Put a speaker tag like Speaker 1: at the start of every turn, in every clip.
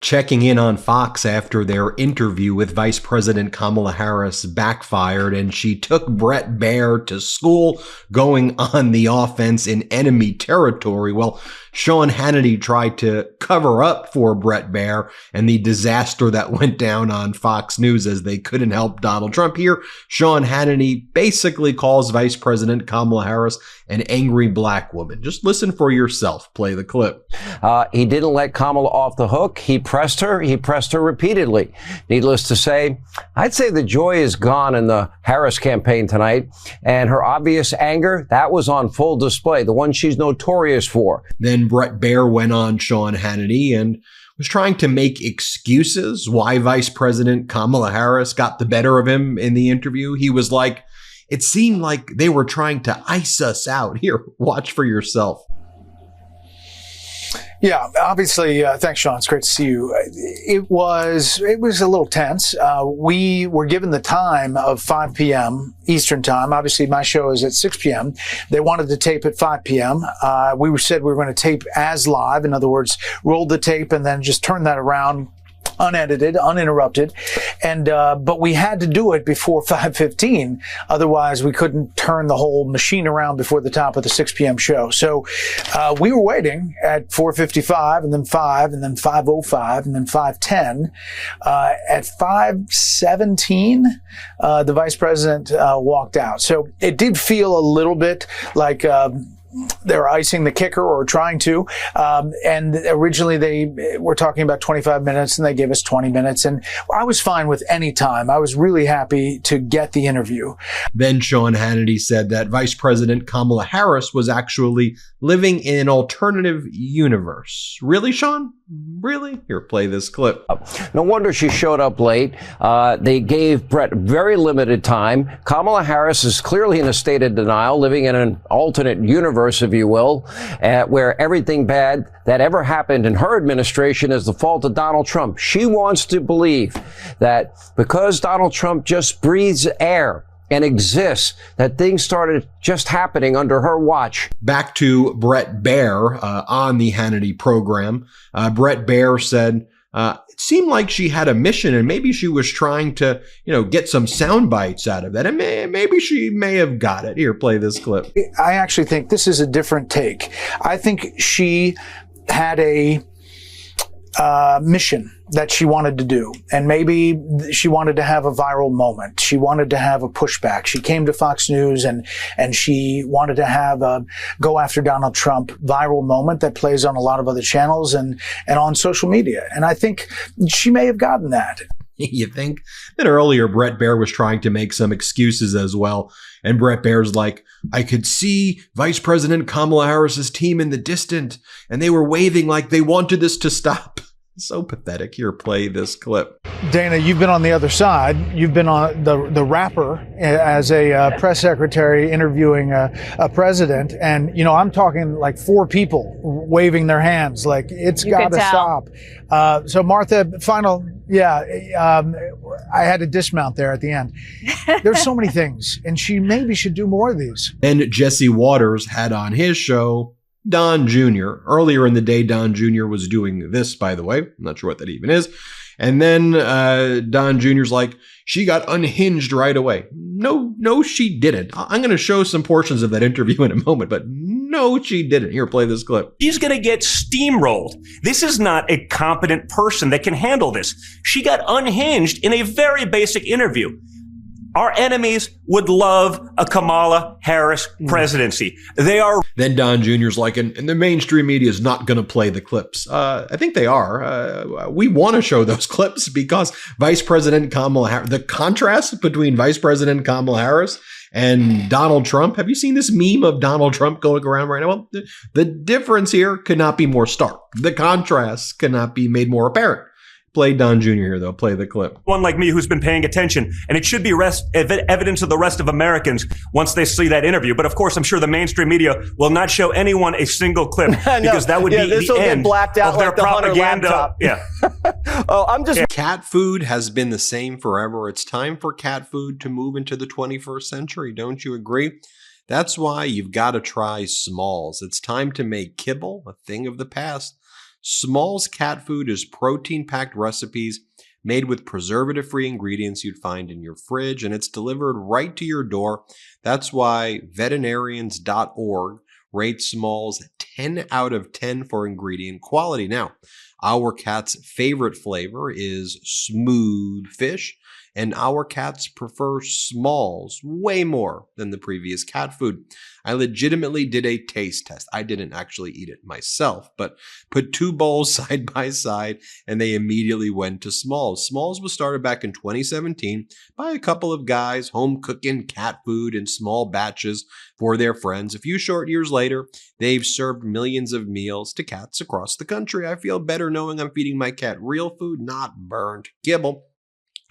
Speaker 1: checking in on Fox after their interview with Vice President Kamala Harris backfired, and she took Bret Baier to school, going on the offense in enemy territory. Well, Sean Hannity tried to cover up for Bret Baier and the disaster that went down on Fox News as they couldn't help Donald Trump. Here, Sean Hannity basically calls Vice President Kamala Harris an angry black woman. Just listen for yourself. Play the clip.
Speaker 2: He didn't let Kamala off the hook. He pressed her. He pressed her repeatedly. Needless to say, I'd say the joy is gone in the Harris campaign tonight, and her obvious anger, that was on full display, the one she's notorious for.
Speaker 1: Then Bret Baier went on Sean Hannity and was trying to make excuses why Vice President Kamala Harris got the better of him in the interview. He was like, it seemed like they were trying to ice us out. Here, watch for yourself.
Speaker 3: Yeah, obviously, thanks, Sean. It's great to see you. It was a little tense. We were given the time of 5 p.m. Eastern time. Obviously, my show is at 6 p.m. They wanted to tape at 5 p.m. We said we were going to tape as live. In other words, roll the tape and then just turn that around unedited, uninterrupted. And, but we had to do it before 5:15. Otherwise, we couldn't turn the whole machine around before the top of the 6 p.m. show. So, we were waiting at 4:55 and then 5 and then 5:05 and then 5:10. At 5:17, the vice president, walked out. So it did feel a little bit like, they're icing the kicker or trying to. And originally they were talking about 25 minutes and they gave us 20 minutes. And I was fine with any time. I was really happy to get the interview.
Speaker 1: Then Sean Hannity said that Vice President Kamala Harris was actually living in an alternative universe. Really, Sean? Really? Here, play this clip.
Speaker 2: No wonder she showed up late. They gave Bret very limited time. Kamala Harris is clearly in a state of denial, living in an alternate universe, if you will, where everything bad that ever happened in her administration is the fault of Donald Trump. She wants to believe that because Donald Trump just breathes air and exists, that things started just happening under her watch.
Speaker 1: Back to Bret Baier on the Hannity program. Bret Baier said, it seemed like she had a mission and maybe she was trying to, get some sound bites out of that. And maybe she may have got it. Here, play this clip.
Speaker 3: I actually think this is a different take. I think she had a mission that she wanted to do. And maybe she wanted to have a viral moment. She wanted to have a pushback. She came to Fox News and she wanted to have a go after Donald Trump viral moment that plays on a lot of other channels and on social media. And I think she may have gotten that.
Speaker 1: You think? Then earlier, Bret Baier was trying to make some excuses as well. And Bret Baier's like, I could see Vice President Kamala Harris's team in the distance, and they were waving like they wanted this to stop. So pathetic. Here, play this clip.
Speaker 3: Dana, you've been on the other side. You've been on the rapper as a press secretary interviewing a president. And, I'm talking like 4 people waving their hands like it's got to stop. So Martha, I had to dismount there at the end. There's so many things, and she maybe should do more of these.
Speaker 1: And Jesse Waters had on his show Don Jr. Earlier in the day, Don Jr. was doing this, by the way. I'm not sure what that even is. And then Don Jr.'s like, she got unhinged right away. No, she didn't. I'm going to show some portions of that interview in a moment, but no, she didn't. Here, play this clip.
Speaker 4: She's going to get steamrolled. This is not a competent person that can handle this. She got unhinged in a very basic interview. Our enemies would love a Kamala Harris presidency. They are.
Speaker 1: Then Don Jr.'s like, and the mainstream media is not going to play the clips. I think they are. We want to show those clips because Vice President Kamala Harris, the contrast between Vice President Kamala Harris and Donald Trump. Have you seen this meme of Donald Trump going around right now? Well, the difference here could not be more stark. The contrast cannot be made more apparent. Play Don Jr. here, though. Play the clip.
Speaker 4: One like me who's been paying attention, and it should be evidence to the rest of Americans once they see that interview. But of course, I'm sure the mainstream media will not show anyone a single clip because that would be the end blacked out of their propaganda. Yeah.
Speaker 1: Cat food has been the same forever. It's time for cat food to move into the 21st century. Don't you agree? That's why you've got to try Smalls. It's time to make kibble a thing of the past. Smalls cat food is protein-packed recipes made with preservative-free ingredients you'd find in your fridge, and it's delivered right to your door. That's why veterinarians.org rates Smalls 10 out of 10 for ingredient quality. Now, our cat's favorite flavor is smooth fish, and our cats prefer Smalls way more than the previous cat food. I legitimately did a taste test. I didn't actually eat it myself, but put two bowls side by side, and they immediately went to Smalls. Smalls was started back in 2017 by a couple of guys home cooking cat food in small batches for their friends. A few short years later, they've served millions of meals to cats across the country. I feel better knowing I'm feeding my cat real food, not burnt kibble.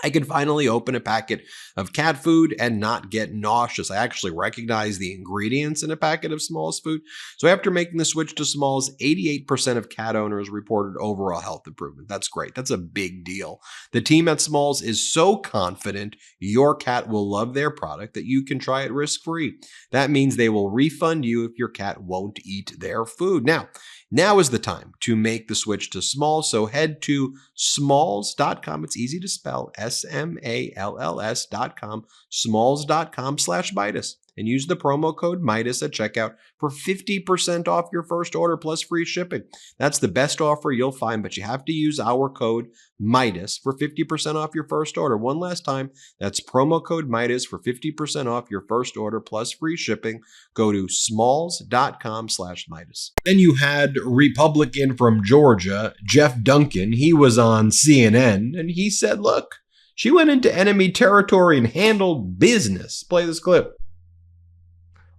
Speaker 1: I could finally open a packet of cat food and not get nauseous. I actually recognize the ingredients in a packet of Smalls food. So after making the switch to Smalls, 88% of cat owners reported overall health improvement. That's great. That's a big deal. The team at Smalls is so confident your cat will love their product that you can try it risk-free. That means they will refund you if your cat won't eat their food. Now is the time to make the switch to Smalls, so head to smalls.com. It's easy to spell, SMALLS.com, smalls.com/Meidas, and use the promo code Meidas at checkout for 50% off your first order plus free shipping. That's the best offer you'll find, but you have to use our code Meidas for 50% off your first order. One last time, that's promo code Meidas for 50% off your first order plus free shipping. Go to smalls.com/Meidas. Then you had Republican from Georgia, Jeff Duncan. He was on CNN, and he said, look, she went into enemy territory and handled business. Play this clip.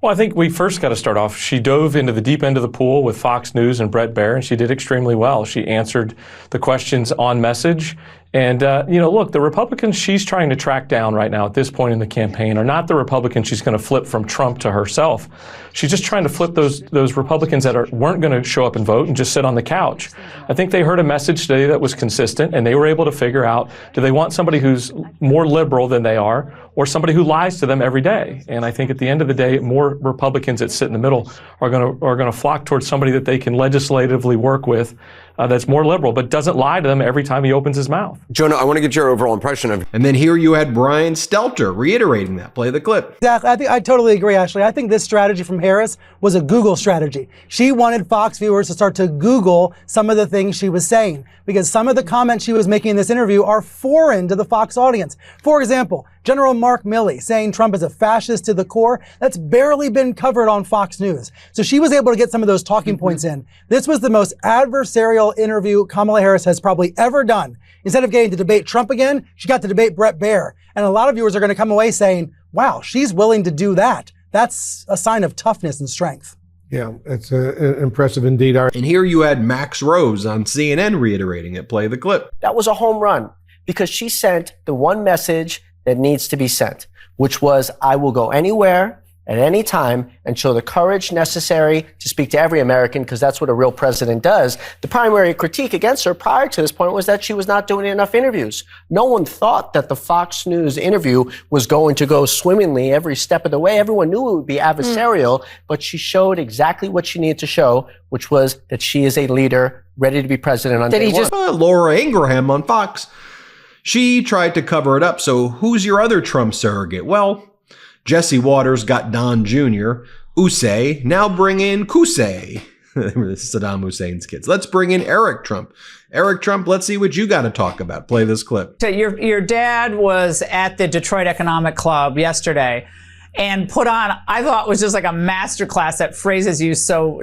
Speaker 5: Well, I think we first got to start off. She dove into the deep end of the pool with Fox News and Bret Baier, and she did extremely well. She answered the questions on message. And, look, the Republicans she's trying to track down right now at this point in the campaign are not the Republicans she's going to flip from Trump to herself. She's just trying to flip those Republicans that weren't going to show up and vote and just sit on the couch. I think they heard a message today that was consistent, and they were able to figure out, do they want somebody who's more liberal than they are, or somebody who lies to them every day? And I think at the end of the day, more Republicans that sit in the middle are going to flock towards somebody that they can legislatively work with that's more liberal, but doesn't lie to them every time he opens his mouth.
Speaker 2: Jonah, I want to get your overall impression of.
Speaker 1: And then here you had Brian Stelter reiterating that. Play the clip.
Speaker 6: Exactly. I totally agree, Ashley. I think this strategy from Harris was a Google strategy. She wanted Fox viewers to start to Google some of the things she was saying, because some of the comments she was making in this interview are foreign to the Fox audience. For example, General Mark Milley saying Trump is a fascist to the core. That's barely been covered on Fox News. So she was able to get some of those talking points in. This was the most adversarial interview Kamala Harris has probably ever done. Instead of getting to debate Trump again, she got to debate Bret Baier. And a lot of viewers are going to come away saying, wow, she's willing to do that. That's a sign of toughness and strength.
Speaker 7: Yeah, it's impressive indeed.
Speaker 1: And here you had Max Rose on CNN reiterating it. Play the clip.
Speaker 8: That was a home run because she sent the one message that needs to be sent, which was, I will go anywhere at any time and show the courage necessary to speak to every American, because that's what a real president does. The primary critique against her prior to this point was that she was not doing enough interviews. No one thought that the Fox News interview was going to go swimmingly every step of the way. Everyone knew it would be adversarial, but she showed exactly what she needed to show, which was that she is a leader ready to be president on day one.
Speaker 1: Laura Ingraham on Fox. She tried to cover it up. So who's your other Trump surrogate? Well, Jesse Waters got Don Jr. Usay. Now bring in Qusay. Saddam Hussein's kids. Let's bring in Eric Trump. Eric Trump, let's see what you got to talk about. Play this clip.
Speaker 9: So your dad was at the Detroit Economic Club yesterday and put on, I thought was just like a masterclass. That phrase is used so,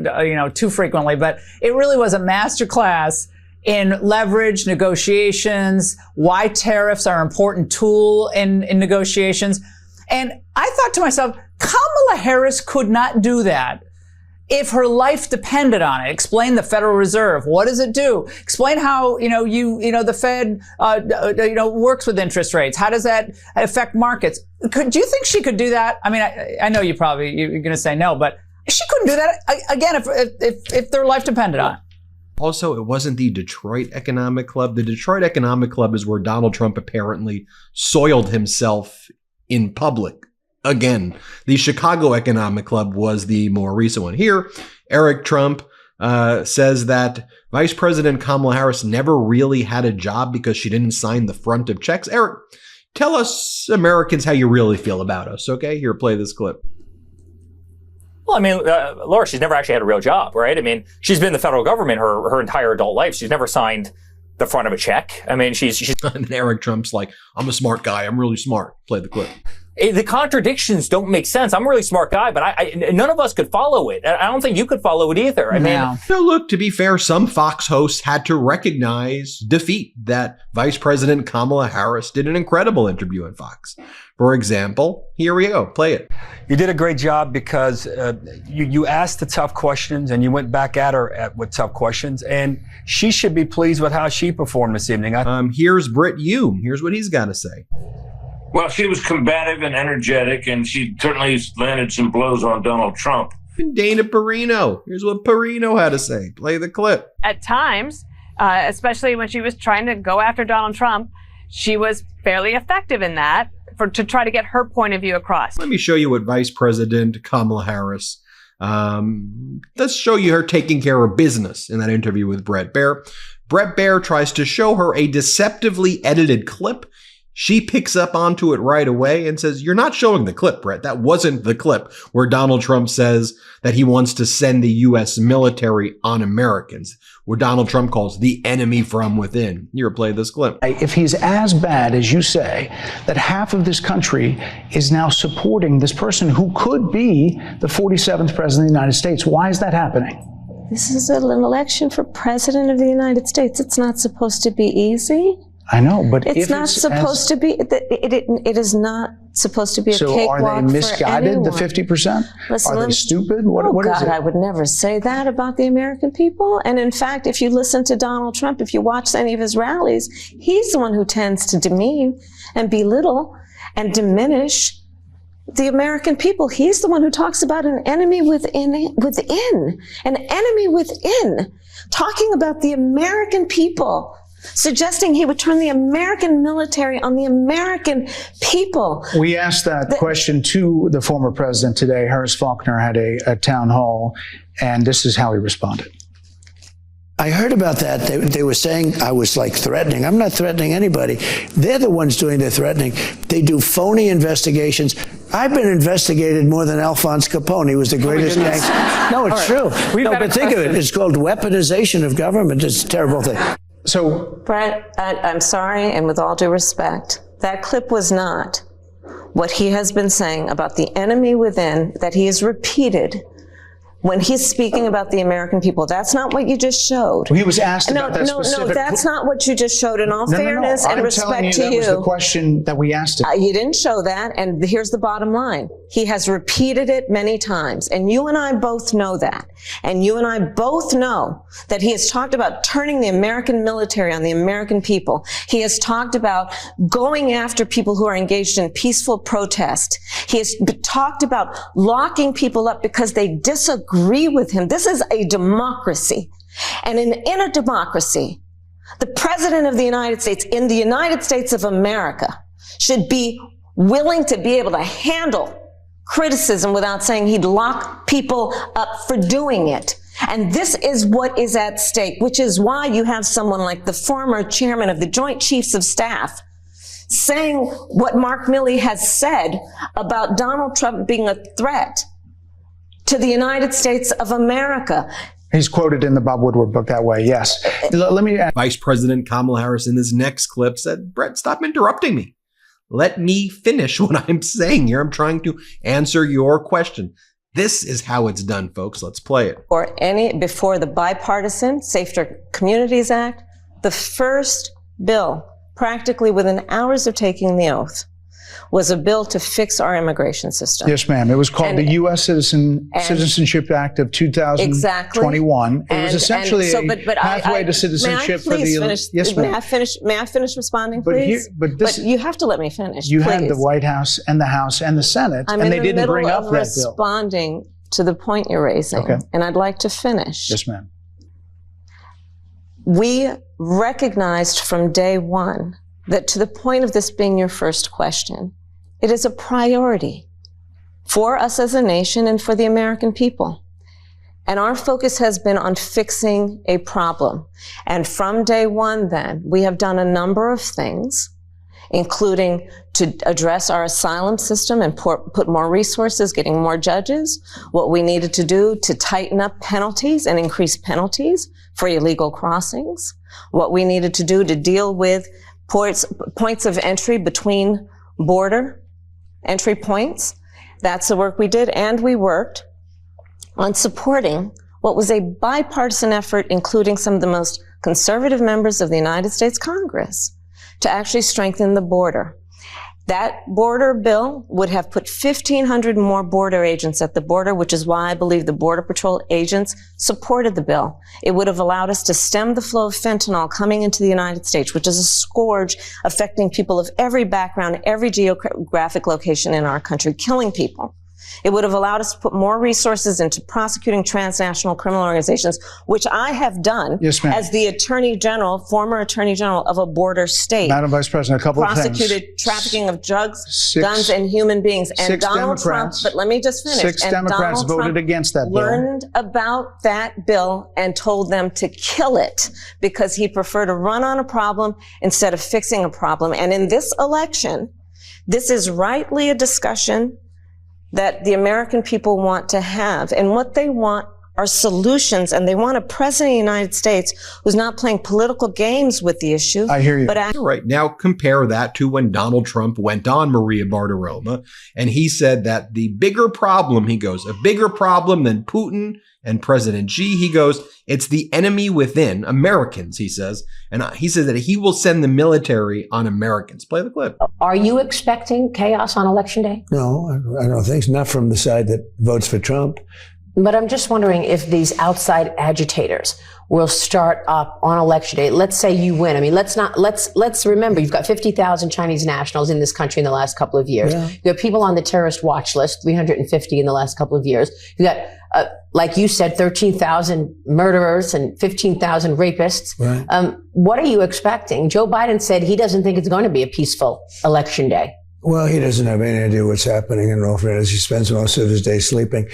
Speaker 9: too frequently, but it really was a masterclass in leverage negotiations, why tariffs are an important tool in negotiations. And I thought to myself, Kamala Harris could not do that if her life depended on it. Explain the Federal Reserve. What does it do? Explain how, the Fed, works with interest rates. How does that affect markets? Do you think she could do that? I mean, I know you're going to say no, but she couldn't do that again if their life depended on it.
Speaker 1: Also, it wasn't the Detroit Economic Club. The Detroit Economic Club is where Donald Trump apparently soiled himself in public. Again, the Chicago Economic Club was the more recent one. Here, Eric Trump says that Vice President Kamala Harris never really had a job because she didn't sign the front of checks. Eric, tell us Americans how you really feel about us, okay? Here, play this clip.
Speaker 10: Well, I mean, Laura, she's never actually had a real job, right? I mean, she's been in the federal government her entire adult life. She's never signed the front of a check. I mean, she's
Speaker 1: And Eric Trump's like, I'm a smart guy. I'm really smart. Play the clip.
Speaker 10: The contradictions don't make sense. I'm a really smart guy, but none of us could follow it. I don't think you could follow it either. I mean,
Speaker 1: now, look, to be fair, some Fox hosts had to recognize defeat, that Vice President Kamala Harris did an incredible interview on Fox. For example, here we go. Play it.
Speaker 11: You did a great job because you asked the tough questions and you went back at her with tough questions, and she should be pleased with how she performed this evening.
Speaker 1: Here's Bret. Here's what he's got to say.
Speaker 12: Well, she was combative and energetic, and she certainly landed some blows on Donald Trump.
Speaker 1: And Dana Perino. Here's what Perino had to say. Play the clip.
Speaker 13: At times, especially when she was trying to go after Donald Trump, she was fairly effective in that to try to get her point of view across.
Speaker 1: Let me show you what Vice President Kamala Harris, let's show you her taking care of business in that interview with Bret Baier. Bret Baier tries to show her a deceptively edited clip. She picks up onto it right away and says, you're not showing the clip, Bret. That wasn't the clip where Donald Trump says that he wants to send the U.S. military on Americans, what Donald Trump calls the enemy from within. Here, play this clip.
Speaker 14: If he's as bad as you say, that half of this country is now supporting this person who could be the 47th president of the United States, why is that happening?
Speaker 15: This is an election for president of the United States. It's not supposed to be easy.
Speaker 14: I know, but
Speaker 15: it's not supposed to be. It is not supposed to be a cakewalk.
Speaker 14: So are they misguided, the 50%?
Speaker 15: Listen,
Speaker 14: are they stupid? What is it?
Speaker 15: I would never say that about the American people. And in fact, if you listen to Donald Trump, if you watch any of his rallies, he's the one who tends to demean and belittle and diminish the American people. He's the one who talks about an enemy within, an enemy within, talking about the American people, suggesting he would turn the American military on the American people.
Speaker 14: We asked that question to the former president today. Harris Faulkner had a town hall, and this is how he responded.
Speaker 16: I heard about that. They were saying I was like threatening. I'm not threatening anybody. They're the ones doing the threatening. They do phony investigations. I've been investigated more than Alphonse Capone. He was the greatest gangster. No, it's true. No, but think of it. It's called weaponization of government. It's a terrible thing.
Speaker 14: So,
Speaker 15: Bret, I'm sorry, and with all due respect, that clip was not what he has been saying about the enemy within that he has repeated when he's speaking about the American people. That's not what you just showed.
Speaker 14: Well, he was asked about that specific...
Speaker 15: No, that's not what you just showed. In all fairness and respect to you...
Speaker 14: that was the question that we asked him.
Speaker 15: You didn't show that, and here's the bottom line. He has repeated it many times, and you and I both know that. And you and I both know that he has talked about turning the American military on the American people. He has talked about going after people who are engaged in peaceful protest. He has talked about locking people up because they disagree with him. This is a democracy. And in a democracy, the president of the United States, in the United States of America, should be willing to be able to handle criticism without saying he'd lock people up for doing it. And this is what is at stake, which is why you have someone like the former chairman of the Joint Chiefs of Staff saying what Mark Milley has said about Donald Trump being a threat to the United States of America.
Speaker 14: He's quoted in the Bob Woodward book that way, yes. Let me add.
Speaker 1: Vice President Kamala Harris in this next clip said, Bret, stop interrupting me. Let me finish what I'm saying here. I'm trying to answer your question. This is how it's done, folks. Let's play it.
Speaker 15: Before the bipartisan Safer Communities Act, the first bill, practically within hours of taking the oath, was a bill to fix our immigration system.
Speaker 14: Yes, ma'am. It was called the U.S. Citizenship Act of 2021.
Speaker 15: Exactly.
Speaker 14: It was essentially a pathway to citizenship for the... Yes, ma'am.
Speaker 15: May I finish responding, please? But you have to let me finish,
Speaker 14: You had the White House and the House and the Senate, and they didn't bring up that bill.
Speaker 15: I'm responding to the point you're raising, and I'd like to finish.
Speaker 14: Yes, ma'am.
Speaker 15: We recognized from day one that, to the point of this being your first question, it is a priority for us as a nation and for the American people. And our focus has been on fixing a problem. And from day one then, we have done a number of things, including to address our asylum system and put more resources, getting more judges, what we needed to do to tighten up penalties and increase penalties for illegal crossings, what we needed to do to deal with points of entry between border entry points. That's the work we did, and we worked on supporting what was a bipartisan effort, including some of the most conservative members of the United States Congress, to actually strengthen the border. That border bill would have put 1,500 more border agents at the border, which is why I believe the Border Patrol agents supported the bill. It would have allowed us to stem the flow of fentanyl coming into the United States, which is a scourge affecting people of every background, every geographic location in our country, killing people. It would have allowed us to put more resources into prosecuting transnational criminal organizations, which I have done as the Attorney General, former Attorney General of a border state.
Speaker 14: Madam Vice President, a couple of things.
Speaker 15: Prosecuted trafficking of drugs, guns, and human beings. And Donald Trump, but let me just finish.
Speaker 14: Six Democrats voted against that bill.
Speaker 15: Learned about that bill and told them to kill it because he preferred to run on a problem instead of fixing a problem. And in this election, this is rightly a discussion that the American people want to have. And what they want are solutions, and they want a president of the United States who's not playing political games with the issue.
Speaker 14: I hear you.
Speaker 15: But
Speaker 1: right now, compare that to when Donald Trump went on Maria Bartiromo, and he said that the bigger problem, he goes, a bigger problem than Putin and President Xi, he goes, it's the enemy within, Americans, he says. And he says that he will send the military on Americans. Play the clip.
Speaker 17: Are you expecting chaos on Election Day?
Speaker 16: No, I don't think so. Not from the side that votes for Trump.
Speaker 17: But I'm just wondering if these outside agitators will start up on Election Day. Let's say you win. I mean, let's remember, you've got 50,000 Chinese nationals in this country in the last couple of years.
Speaker 16: Yeah.
Speaker 17: You have people on the terrorist watch list, 350 in the last couple of years. You got, like you said, 13,000 murderers and 15,000 rapists.
Speaker 16: Right.
Speaker 17: What are you expecting? Joe Biden said he doesn't think it's going to be a peaceful Election Day.
Speaker 16: Well, he doesn't have any idea what's happening in all fairness. He spends most of his day sleeping.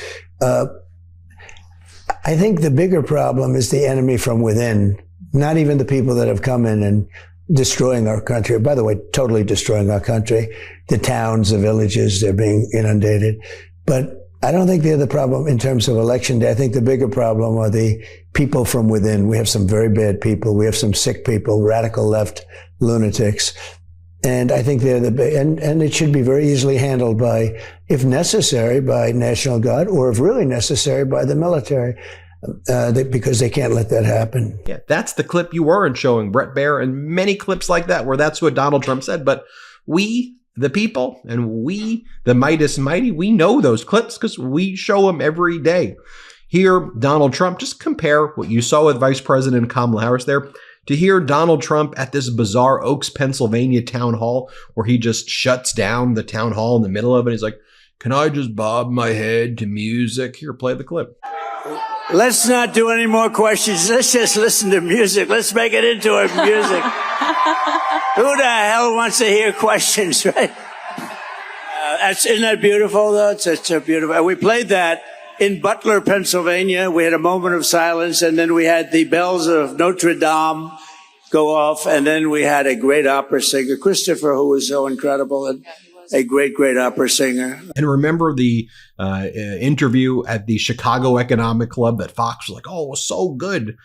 Speaker 16: I think the bigger problem is the enemy from within, not even the people that have come in and destroying our country. By the way, totally destroying our country. The towns, the villages, they're being inundated. But I don't think they're the problem in terms of Election Day. I think the bigger problem are the people from within. We have some very bad people. We have some sick people, radical left lunatics. And I think they're and it should be very easily handled by, if necessary, by National Guard, or if really necessary, by the military, because they can't let that happen.
Speaker 1: Yeah, that's the clip you weren't showing, Bret Baier, and many clips like that where that's what Donald Trump said. But we, the people, and we, the Meidas Mighty, we know those clips because we show them every day. Here, Donald Trump, just compare what you saw with Vice President Kamala Harris there to hear Donald Trump at this bizarre Oaks, Pennsylvania town hall where he just shuts down the town hall in the middle of it. He's like, can I just bob my head to music? Here, play the clip.
Speaker 18: Let's not do any more questions. Let's just listen to music. Let's make it into a music. Who the hell wants to hear questions, right? Isn't that beautiful, though? It's so beautiful. We played that in Butler, Pennsylvania. We had a moment of silence, and then we had the bells of Notre Dame go off, and then we had a great opera singer, Christopher, who was so incredible, and a great, great opera singer.
Speaker 1: And remember the interview at the Chicago Economic Club that Fox was like, oh, it was so good.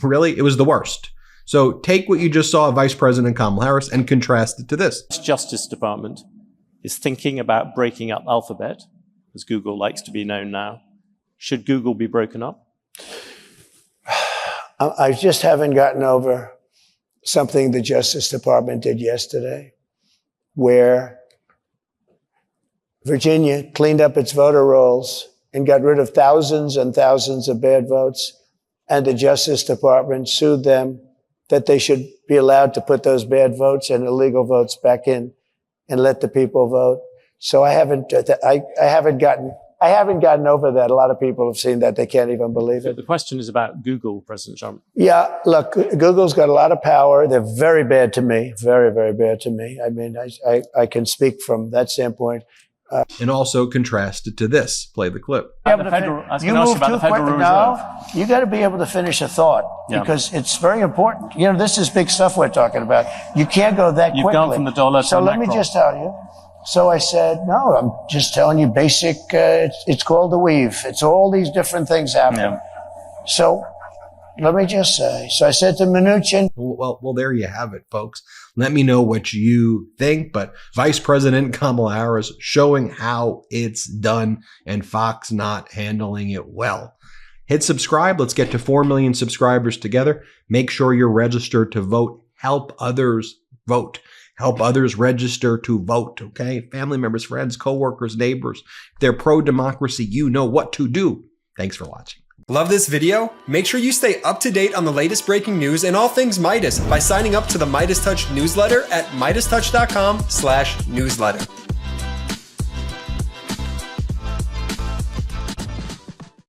Speaker 1: Really? It was the worst. So take what you just saw of Vice President Kamala Harris and contrast it to this.
Speaker 19: Justice Department is thinking about breaking up Alphabet, as Google likes to be known now. Should Google be broken up?
Speaker 16: I just haven't gotten over something the Justice Department did yesterday, where Virginia cleaned up its voter rolls and got rid of thousands and thousands of bad votes, and the Justice Department sued them that they should be allowed to put those bad votes and illegal votes back in and let the people vote. So I haven't gotten over that. A lot of people have seen that. They can't even believe it.
Speaker 19: The question is about Google, President Trump.
Speaker 16: Yeah, look, Google's got a lot of power. They're very bad to me, very, very bad to me. I mean, I can speak from that standpoint.
Speaker 1: And also contrast it to this. Play the clip.
Speaker 16: You move too quick. No, you got to be able to finish a thought because it's very important. You know, this is big stuff we're talking about. You can't go that quickly.
Speaker 19: You've gone from the dollar to
Speaker 16: So let me
Speaker 19: mackerel.
Speaker 16: just tell you. So I said, no, I'm just telling you basic. It's called the weave. It's all these different things happening. So let me just say. So I said to Mnuchin.
Speaker 1: Well, there you have it, folks. Let me know what you think. But Vice President Kamala Harris showing how it's done and Fox not handling it well. Hit subscribe. Let's get to 4 million subscribers together. Make sure you're registered to vote. Help others vote. Help others register to vote, okay? Family members, friends, coworkers, neighbors. If they're pro-democracy, you know what to do. Thanks for watching.
Speaker 20: Love this video? Make sure you stay up to date on the latest breaking news and all things Midas by signing up to the MeidasTouch newsletter at MeidasTouch.com/newsletter.